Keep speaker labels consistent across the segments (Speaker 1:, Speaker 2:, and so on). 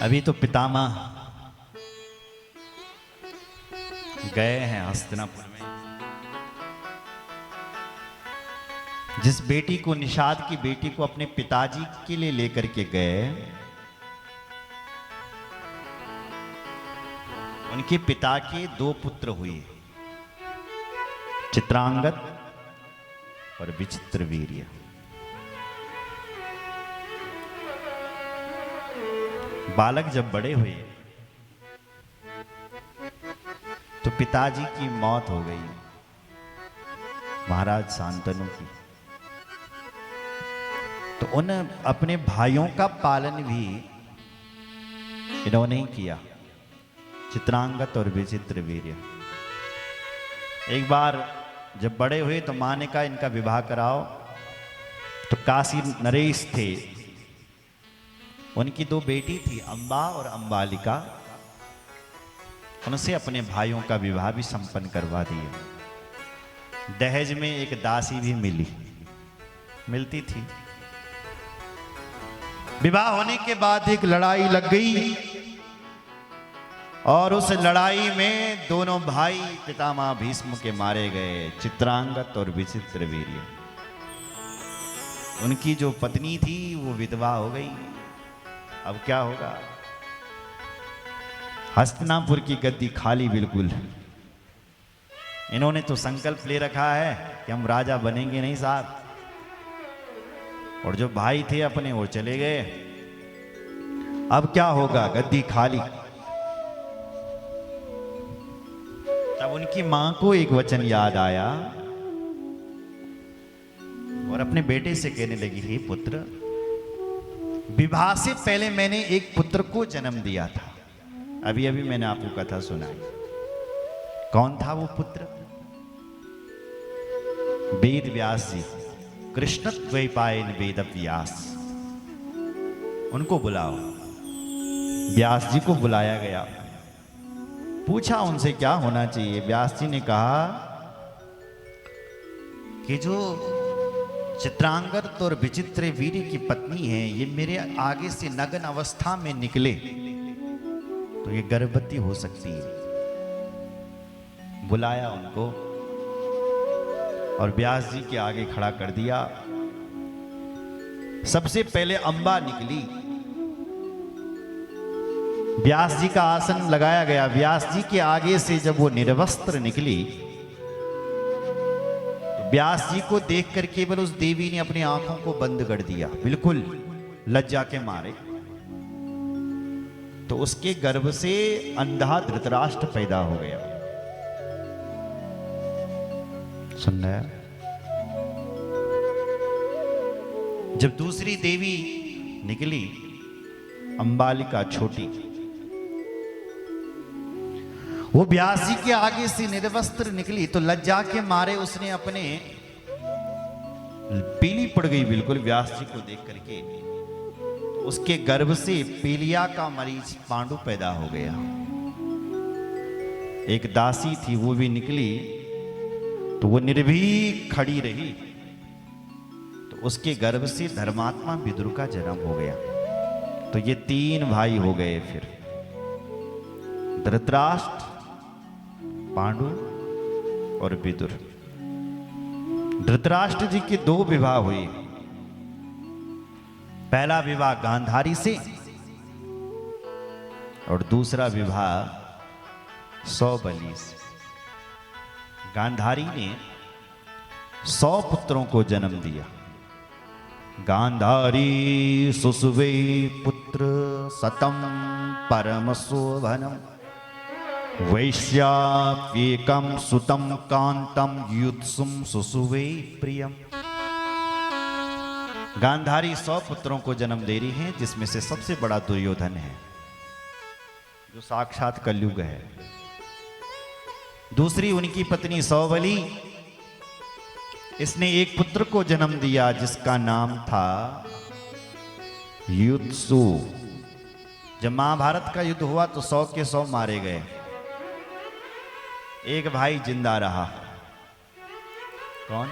Speaker 1: अभी तो पितामह गए हैं हस्तिनापुर में। जिस बेटी को, निषाद की बेटी को अपने पिताजी के लिए लेकर के गए, उनके पिता के दो पुत्र हुए, चित्रांगद और विचित्रवीर्य। बालक जब बड़े हुए तो पिताजी की मौत हो गई, महाराज शांतनु की। तो उन अपने भाइयों का पालन भी इन्होंने ही किया, चित्रांगद और विचित्रवीर्य। एक बार जब बड़े हुए तो मां ने कहा इनका विवाह कराओ। तो काशी नरेश थे, उनकी दो बेटी थी, अंबा और अंबालिका। उनसे अपने भाइयों का विवाह भी संपन्न करवा दिया। दहेज में एक दासी भी मिलती थी। विवाह होने के बाद एक लड़ाई लग गई और उस लड़ाई में दोनों भाई पितामह भीष्म के मारे गए, चित्रांगद और विचित्रवीर्य। उनकी जो पत्नी थी वो विधवा हो गई। अब क्या होगा? हस्तिनापुर की गद्दी खाली बिल्कुल। इन्होंने तो संकल्प ले रखा है कि हम राजा बनेंगे नहीं साहब। और जो भाई थे अपने वो चले गए। अब क्या होगा? गद्दी खाली। तब उनकी मां को एक वचन याद आया और अपने बेटे से कहने लगी, हे पुत्र, विवाह से पहले मैंने एक पुत्र को जन्म दिया था। अभी अभी मैंने आपको कथा सुनाई। कौन था वो पुत्र? वेद व्यास जी, कृष्णद्वैपायन वेद व्यास। उनको बुलाओ। व्यास जी को बुलाया गया। पूछा उनसे क्या होना चाहिए। व्यास जी ने कहा कि जो चित्रांगद और विचित्रवीर्य की पत्नी है, ये मेरे आगे से नग्न अवस्था में निकले तो ये गर्भवती हो सकती है। बुलाया उनको और व्यास जी के आगे खड़ा कर दिया। सबसे पहले अंबा निकली। व्यास जी का आसन लगाया गया। व्यास जी के आगे से जब वो निर्वस्त्र निकली, व्यास जी को देखकर केवल उस देवी ने अपनी आंखों को बंद कर दिया, बिल्कुल लज्जा के मारे। तो उसके गर्भ से अंधा धृतराष्ट्र पैदा हो गया। सुन रहे? जब दूसरी देवी निकली, अंबालिका छोटी, वो व्यास जी के आगे से निर्वस्त्र निकली तो लज्जा के मारे उसने अपने, पीली पड़ गई बिल्कुल व्यास जी को देख करके। तो उसके गर्भ से पीलिया का मरीज पांडु पैदा हो गया। एक दासी थी, वो भी निकली तो वो निर्भीक खड़ी रही। तो उसके गर्भ से धर्मात्मा विदुर का जन्म हो गया। तो ये तीन भाई हो गए फिर, धृतराष्ट्र, पांडु और विदुर। धृतराष्ट्र जी के दो विवाह हुए। पहला विवाह गांधारी से और दूसरा विवाह सौबली से। गांधारी ने 100 पुत्रों को जन्म दिया। गांधारी सुसुवे पुत्र सतम परम शोभनम वैश्याप्येकं सुतं कांतं युत्सुम सुसुवे प्रियम। गांधारी 100 पुत्रों को जन्म दे रही हैं, जिसमें से सबसे बड़ा दुर्योधन है, जो साक्षात कलयुग है। दूसरी उनकी पत्नी सौबली, इसने एक पुत्र को जन्म दिया जिसका नाम था युत्सु। जब महाभारत का युद्ध हुआ तो 100 के 100 मारे गए, एक भाई जिंदा रहा। कौन?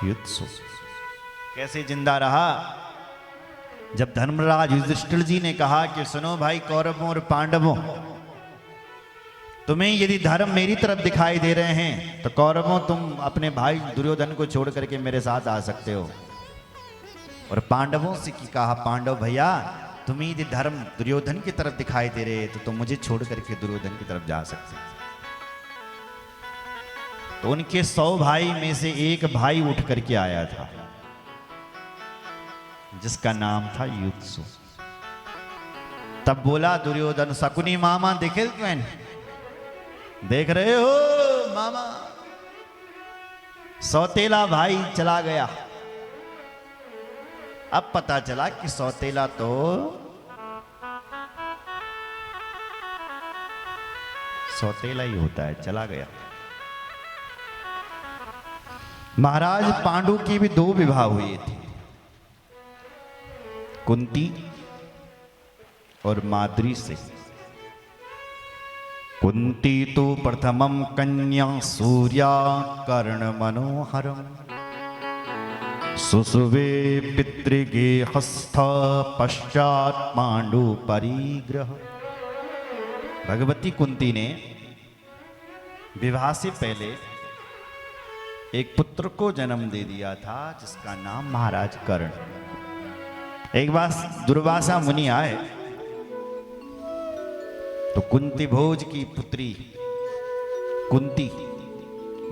Speaker 1: युत्सु। कैसे जिंदा रहा? जब धर्मराज युधिष्ठिर जी ने कहा कि सुनो भाई कौरवों और पांडवों, तुम्हें यदि धर्म मेरी तरफ दिखाई दे रहे हैं तो कौरवों तुम अपने भाई दुर्योधन को छोड़ करके मेरे साथ आ सकते हो, और पांडवों से की कहा पांडव भैया तुम्हें यदि धर्म दुर्योधन की तरफ दिखाई दे रहे तो तुम मुझे छोड़ करके दुर्योधन की तरफ जा सकते। तो उनके 100 भाई में से एक भाई उठ करके आया था जिसका नाम था युत्सु। तब बोला दुर्योधन, शकुनी मामा देखे क्यों देख रहे हो मामा, सौतेला भाई चला गया। अब पता चला कि सौतेला तो सौतेला ही होता है, चला गया। महाराज पांडु की भी 2 विवाह हुए थे, कुंती और माद्री से। कुंती तो प्रथमम कन्या सूर्या कर्ण मनोहरम सुसुवे पितृगे हस्थ पश्चात पांडु परिग्रह। भगवती कुंती ने विवाह से पहले एक पुत्र को जन्म दे दिया था जिसका नाम महाराज कर्ण। एक बार दुर्वासा मुनि आए तो कुंती भोज की पुत्री कुंती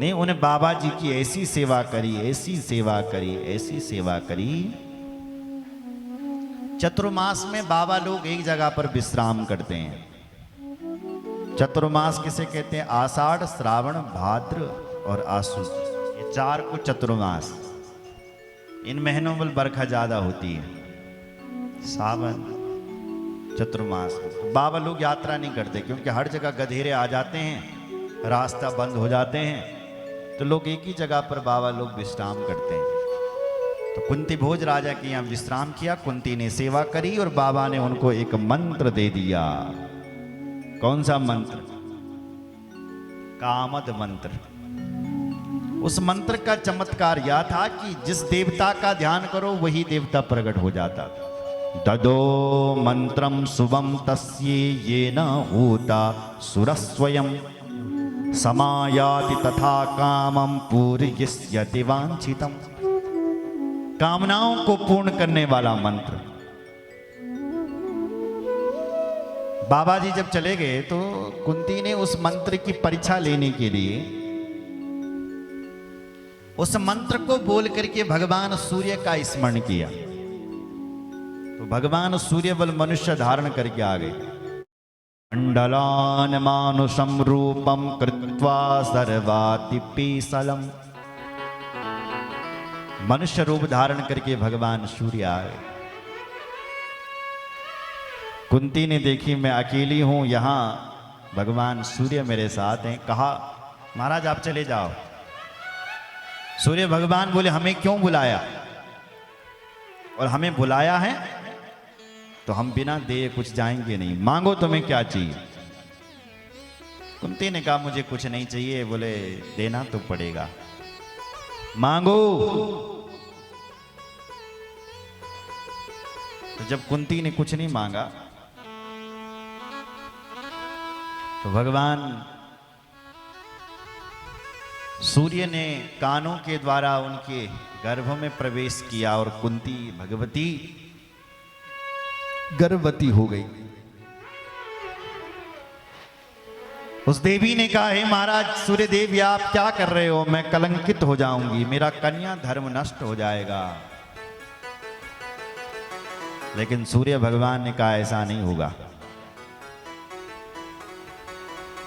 Speaker 1: ने उन्हें बाबा जी की ऐसी सेवा करी, ऐसी सेवा करी, ऐसी सेवा करी। चतुर्मास में बाबा लोग एक जगह पर विश्राम करते हैं। चतुर्मास किसे कहते हैं? आषाढ़, श्रावण, भाद्र और आश्विन, ये 4 को चतुर्मास। इन महीनों में बरखा ज्यादा होती है, सावन, चतुर्मास। बाबा लोग यात्रा नहीं करते क्योंकि हर जगह गधेरे आ जाते हैं, रास्ता बंद हो जाते हैं, तो लोग एक ही जगह पर बाबा लोग विश्राम करते हैं। तो कुंती भोज राजा के यहाँ विश्राम किया, कुंती ने सेवा करी और बाबा ने उनको एक मंत्र दे दिया। कौन सा मंत्र? कामद मंत्र। उस मंत्र का चमत्कार यह था कि जिस देवता का ध्यान करो वही देवता प्रकट हो जाता। ददो मंत्रम शुभम तस्ये येन ऊता सुरस्वयं समायाति तथा कामं पूरयिष्यति वांछितम्। कामनाओं को पूर्ण करने वाला मंत्र। बाबा जी जब चले गए तो कुंती ने उस मंत्र की परीक्षा लेने के लिए उस मंत्र को बोल करके भगवान सूर्य का स्मरण किया। तो भगवान सूर्य बल मनुष्य धारण करके आ गए। मंडलान मानुषम रूपम कृत्वा सर्वातिपीसलम। मनुष्य रूप धारण करके भगवान सूर्य आए। कुंती ने देखी मैं अकेली हूं, यहां भगवान सूर्य मेरे साथ हैं। कहा महाराज आप चले जाओ। सूर्य भगवान बोले हमें क्यों बुलाया? और हमें बुलाया है तो हम बिना दिए कुछ जाएंगे नहीं। मांगो तुम्हें क्या चाहिए? कुंती ने कहा मुझे कुछ नहीं चाहिए। बोले देना तो पड़ेगा, मांगो। तो जब कुंती ने कुछ नहीं मांगा तो भगवान सूर्य ने कानों के द्वारा उनके गर्भ में प्रवेश किया और कुंती भगवती गर्भवती हो गई। उस देवी ने कहा हे महाराज सूर्य देवी आप क्या कर रहे हो? मैं कलंकित हो जाऊंगी, मेरा कन्या धर्म नष्ट हो जाएगा। लेकिन सूर्य भगवान ने कहा ऐसा नहीं होगा,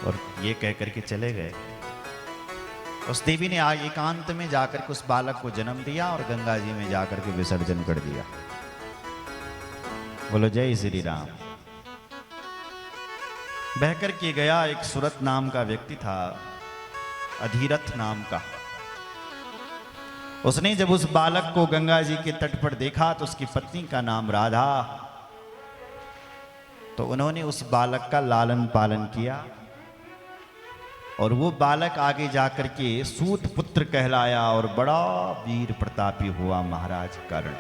Speaker 1: और ये कह करके चले गए। उस देवी ने एकांत में जाकर के उस बालक को जन्म दिया और गंगा जी में जाकर के विसर्जन कर दिया। बोलो जय श्री राम। बहकर के गया। एक सुरत नाम का व्यक्ति था, अधीरथ नाम का। उसने जब उस बालक को गंगा जी के तट पर देखा तो उसकी पत्नी का नाम राधा, तो उन्होंने उस बालक का लालन पालन किया और वो बालक आगे जाकर के सूत पुत्र कहलाया और बड़ा वीर प्रतापी हुआ महाराज कर्ण।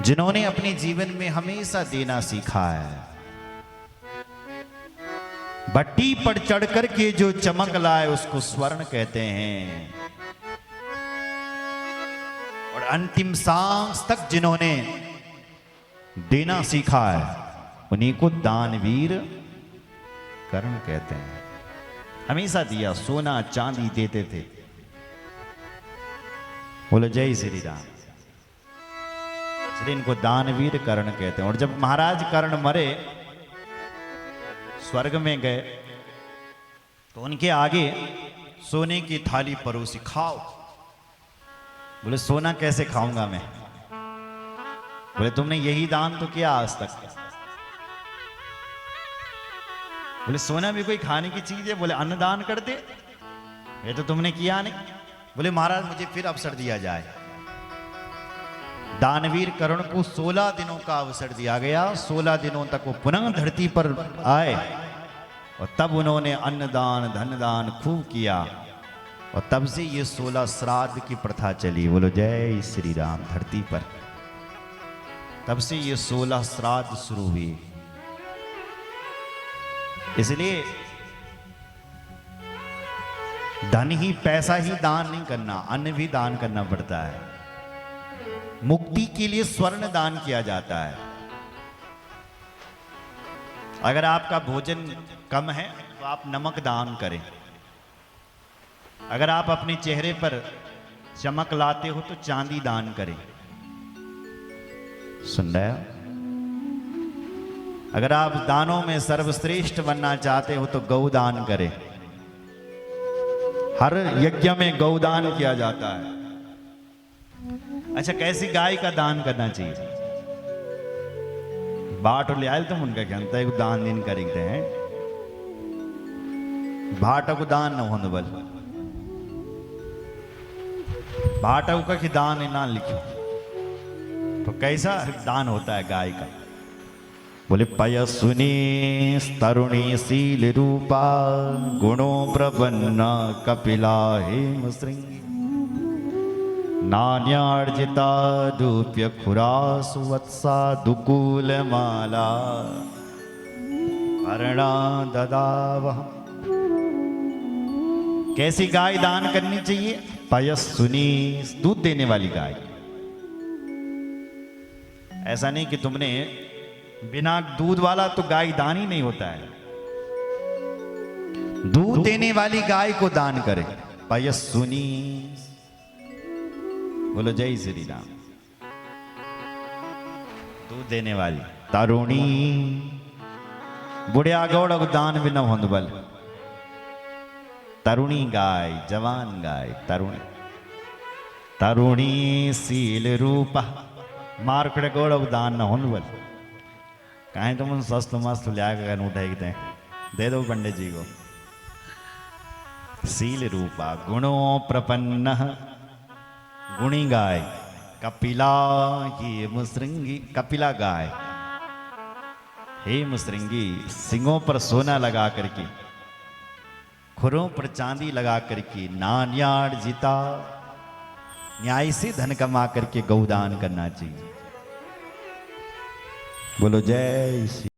Speaker 1: जिन्होंने अपने जीवन में हमेशा देना सीखा है। भट्टी पर चढ़ करके जो चमक लाए उसको स्वर्ण कहते हैं, और अंतिम सांस तक जिन्होंने देना सीखा है उन्हीं को दानवीर कर्ण कहते हैं। हमेशा दिया, सोना चांदी देते थे। बोलो जय श्री राम। इसलिए इनको दानवीर कर्ण कहते हैं। और जब महाराज कर्ण मरे, स्वर्ग में गए, तो उनके आगे सोने की थाली परोसी, खाओ। बोले सोना कैसे खाऊंगा मैं? बोले तुमने यही दान तो किया आज तक। बोले सोना भी कोई खाने की चीज है? बोले अन्न दान कर दे, ये तो तुमने किया नहीं। बोले महाराज मुझे फिर अवसर दिया जाए। दानवीर कर्ण को 16 दिनों का अवसर दिया गया। 16 दिनों तक वो पुनः धरती पर आए और तब उन्होंने अन्नदान धनदान खूब किया, और तब से ये 16 श्राद्ध की प्रथा चली। बोलो जय श्री राम। धरती पर तब से ये 16 श्राद्ध शुरू हुए। इसलिए धन ही, पैसा ही दान नहीं करना, अन्न भी दान करना पड़ता है। मुक्ति के लिए स्वर्ण दान किया जाता है। अगर आपका भोजन कम है तो आप नमक दान करें। अगर आप अपने चेहरे पर चमक लाते हो तो चांदी दान करें। सुन रहे हो? अगर आप दानों में सर्वश्रेष्ठ बनना चाहते हो तो गौदान करें। हर यज्ञ में गौदान किया जाता है। अच्छा, कैसी गाय का दान करना चाहिए? बाट ले आए तुम उनका कहता है दान दिन करेंगे हैं। भाटक दान न होने बल, भाटक का कि दान ना लिखो तो कैसा दान होता है गाय का? बोले पयसुनी तरुणी शील रूपा गुणों प्रपन्ना कपिला हेम श्रृंगी नान्यार्जिता रूप्य खुरा सुवत्सा दुकूल माला हरणा ददावह। कैसी गाय दान करनी चाहिए? पयसुनी, दूध देने वाली गाय। ऐसा नहीं कि तुमने बिना दूध वाला तो गाय दान ही नहीं होता है। दूध देने वाली गाय को दान करें। पयसुनी। बोलो जय श्री राम। दूध देने वाली। तरुणी, बुढ़िया गौड़ को दान भी न होंद बल। तरुणी गाय, जवान गाय, तरुणी। तरुणी शील रूपा, मारकड़े गौड़ को दान न होंद बल। कहें तुम उन सस्त मस्त लिया उठाई दे दो पंडित जी को। शील रूपा गुणों प्रपन्न, गुणी गाय। कपिला हेम श्रृंगी, कपिला गाय हेम श्रृंगी, सिंगों पर सोना लगा करके, खुरों पर चांदी लगा करके, नान्याड़ जिता, न्याय से धन कमा करके गौदान करना चाहिए। बोलो जय श्री।